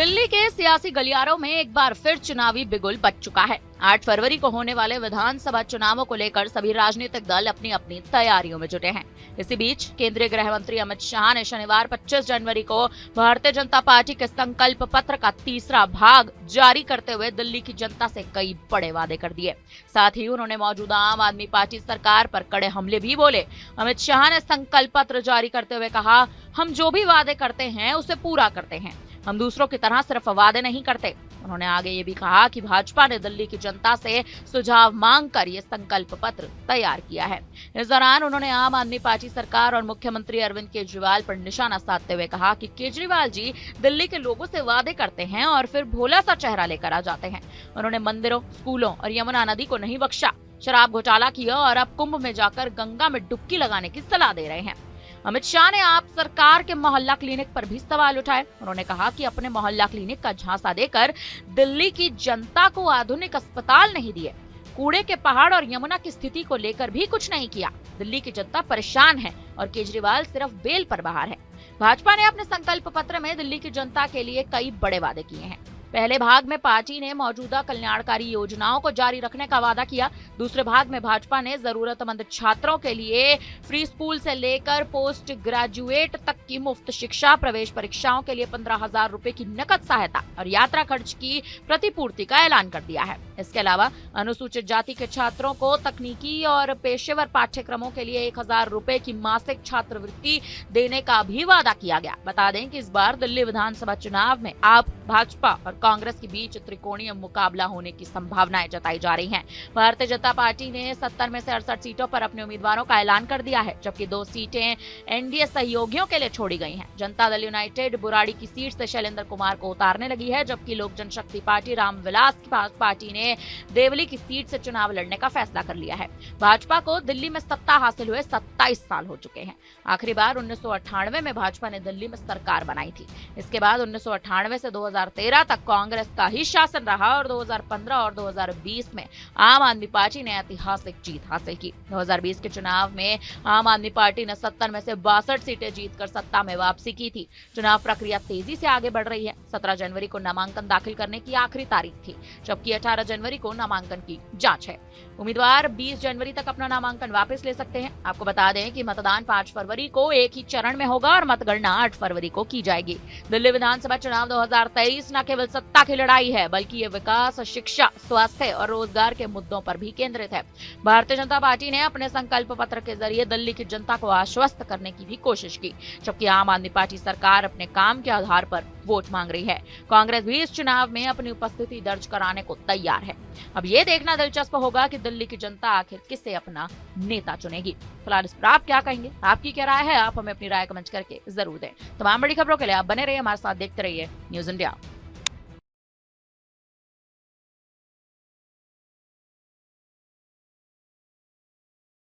दिल्ली के सियासी गलियारों में एक बार फिर चुनावी बिगुल बज चुका है। 8 फरवरी को होने वाले विधानसभा चुनावों को लेकर सभी राजनीतिक दल अपनी अपनी तैयारियों में जुटे हैं। इसी बीच केंद्रीय गृह मंत्री अमित शाह ने शनिवार 25 जनवरी को भारतीय जनता पार्टी के संकल्प पत्र का तीसरा भाग जारी करते हुए दिल्ली की जनता से कई बड़े वादे कर दिए। साथ ही उन्होंने मौजूदा आम आदमी पार्टी सरकार पर कड़े हमले भी बोले। अमित शाह ने संकल्प पत्र जारी करते हुए कहा, हम जो भी वादे करते हैं उसे पूरा करते हैं, हम दूसरों की तरह सिर्फ वादे नहीं करते। उन्होंने आगे ये भी कहा कि भाजपा ने दिल्ली की जनता से सुझाव मांगकर ये संकल्प पत्र तैयार किया है। इस दौरान उन्होंने आम आदमी पार्टी सरकार और मुख्यमंत्री अरविंद केजरीवाल पर निशाना साधते हुए कहा कि केजरीवाल जी दिल्ली के लोगों से वादे करते हैं और फिर भोला सा चेहरा लेकर आ जाते हैं। उन्होंने मंदिरों, स्कूलों और यमुना नदी को नहीं बख्शा, शराब घोटाला किया और अब कुंभ में जाकर गंगा में डुबकी लगाने की सलाह दे रहे हैं। अमित शाह ने आप सरकार के मोहल्ला क्लिनिक पर भी सवाल उठाए। उन्होंने कहा कि अपने मोहल्ला क्लिनिक का झांसा देकर दिल्ली की जनता को आधुनिक अस्पताल नहीं दिए, कूड़े के पहाड़ और यमुना की स्थिति को लेकर भी कुछ नहीं किया। दिल्ली की जनता परेशान है और केजरीवाल सिर्फ बेल पर बाहर है। भाजपा ने अपने संकल्प पत्र में दिल्ली की जनता के लिए कई बड़े वादे किए हैं। पहले भाग में पार्टी ने मौजूदा कल्याणकारी योजनाओं को जारी रखने का वादा किया। दूसरे भाग में भाजपा ने जरूरतमंद छात्रों के लिए फ्री स्कूल से लेकर पोस्ट ग्रेजुएट तक की मुफ्त शिक्षा, प्रवेश परीक्षाओं के लिए 15,000 रुपए की नकद सहायता और यात्रा खर्च की प्रतिपूर्ति का ऐलान कर दिया है। इसके अलावा अनुसूचित जाति के छात्रों को तकनीकी और पेशेवर पाठ्यक्रमों के लिए 1,000 रुपए की मासिक छात्रवृत्ति देने का भी वादा किया गया। बता दें कि इस बार दिल्ली विधानसभा चुनाव में आप, भाजपा और कांग्रेस के बीच त्रिकोणीय मुकाबला होने की संभावनाएं जताई जा रही हैं। भारतीय जनता पार्टी ने 70 में से 68 सीटों पर अपने उम्मीदवारों का ऐलान कर दिया है, जबकि 2 सीटें एनडीए सहयोगियों के लिए छोड़ी गई हैं। जनता दल यूनाइटेड बुराड़ी की सीट से शैलेंद्र कुमार को उतारने लगी है, जबकि लोक जनशक्ति पार्टी रामविलास पार्टी ने देवली की सीट से चुनाव लड़ने का फैसला कर लिया है। भाजपा को दिल्ली में सत्ता हासिल हुए 27 साल हो चुके हैं। आखिरी बार 1998 में भाजपा ने दिल्ली में सरकार बनाई थी। इसके बाद 1998 से 2013 तक कांग्रेस का ही शासन रहा और 2015 और 2020 में आम आदमी पार्टी ने ऐतिहासिक जीत हासिल की। 2020 के चुनाव में आम आदमी पार्टी ने 70 में से 62 सीटें जीतकर सत्ता में वापसी की थी। चुनाव प्रक्रिया तेजी से आगे बढ़ रही है। 17 जनवरी को नामांकन दाखिल करने की आखिरी तारीख थी, जबकि 18 जनवरी को नामांकन की जांच है। उम्मीदवार 20 जनवरी तक अपना नामांकन वापस ले सकते हैं। आपको बता दें कि मतदान 5 फरवरी को एक ही चरण में होगा और मतगणना 8 फरवरी को की जाएगी। दिल्ली विधानसभा चुनाव 2023 न केवल सत्ता की लड़ाई है, बल्कि ये विकास, शिक्षा, स्वास्थ्य और रोजगार के मुद्दों पर भी केंद्रित है। भारतीय जनता पार्टी ने अपने संकल्प पत्र के जरिए दिल्ली की जनता को आश्वस्त करने की भी कोशिश की, जबकि आम आदमी पार्टी सरकार अपने काम के आधार पर वोट मांग रही है। कांग्रेस भी इस चुनाव में अपनी उपस्थिति दर्ज कराने को तैयार है। अब ये देखना दिलचस्प होगा कि दिल्ली की जनता आखिर किसे अपना नेता चुनेगी। फिलहाल इस पर आप क्या कहेंगे? आपकी क्या राय है? आप हमें अपनी राय कमेंट करके जरूर दें। तमाम बड़ी खबरों के लिए आप बने रहिए हमारे साथ, देखते रहिए न्यूज़ इंडिया।